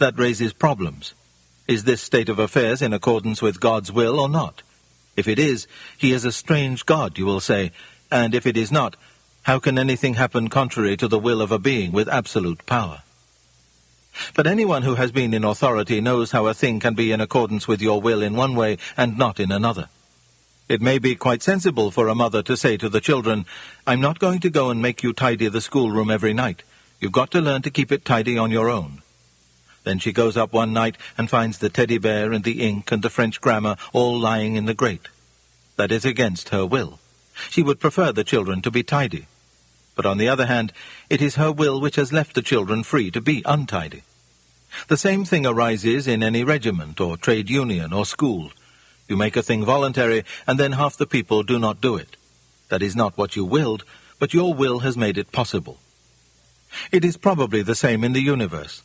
That raises problems. Is this state of affairs in accordance with God's will or not? If it is, he is a strange God, you will say, and if it is not, how can anything happen contrary to the will of a being with absolute power? But anyone who has been in authority knows how a thing can be in accordance with your will in one way and not in another. It may be quite sensible for a mother to say to the children, "I'm not going to go and make you tidy the schoolroom every night. You've got to learn to keep it tidy on your own." Then she goes up one night and finds the teddy bear and the ink and the French grammar all lying in the grate. That is against her will. She would prefer the children to be tidy. But on the other hand, it is her will which has left the children free to be untidy. The same thing arises in any regiment or trade union or school. You make a thing voluntary, and then half the people do not do it. That is not what you willed, but your will has made it possible. It is probably the same in the universe.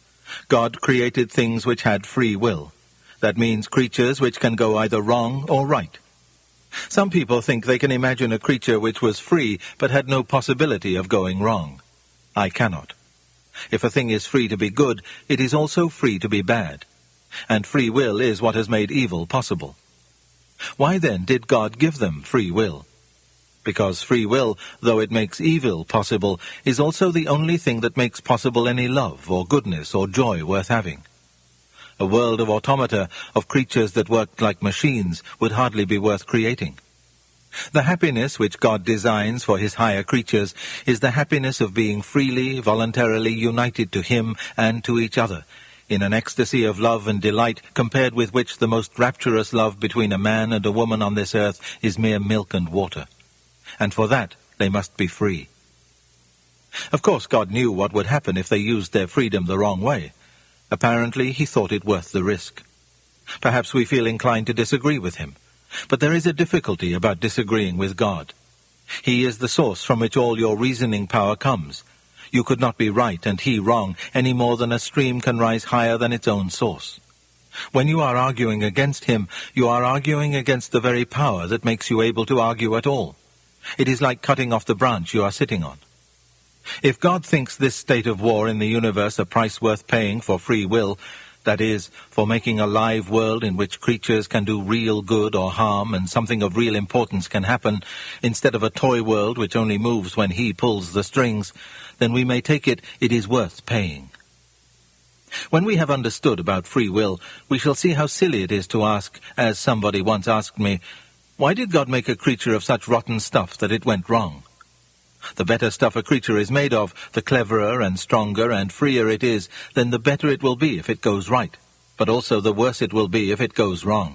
God created things which had free will. That means creatures which can go either wrong or right. Some people think they can imagine a creature which was free but had no possibility of going wrong. I cannot. If a thing is free to be good, it is also free to be bad. And free will is what has made evil possible. Why then did God give them free will? Because free will, though it makes evil possible, is also the only thing that makes possible any love or goodness or joy worth having. A world of automata, of creatures that worked like machines, would hardly be worth creating. The happiness which God designs for his higher creatures is the happiness of being freely, voluntarily united to him and to each other, in an ecstasy of love and delight compared with which the most rapturous love between a man and a woman on this earth is mere milk and water. And for that they must be free. Of course, God knew what would happen if they used their freedom the wrong way. Apparently, he thought it worth the risk. Perhaps we feel inclined to disagree with him. But there is a difficulty about disagreeing with God. He is the source from which all your reasoning power comes. You could not be right and he wrong any more than a stream can rise higher than its own source. When you are arguing against him, you are arguing against the very power that makes you able to argue at all. It is like cutting off the branch you are sitting on. If God thinks this state of war in the universe a price worth paying for free will, that is, for making a live world in which creatures can do real good or harm and something of real importance can happen, instead of a toy world which only moves when he pulls the strings, then we may take it is worth paying. When we have understood about free will, we shall see how silly it is to ask, as somebody once asked me, why did God make a creature of such rotten stuff that it went wrong? The better stuff a creature is made of, the cleverer and stronger and freer it is, then the better it will be if it goes right, but also the worse it will be if it goes wrong.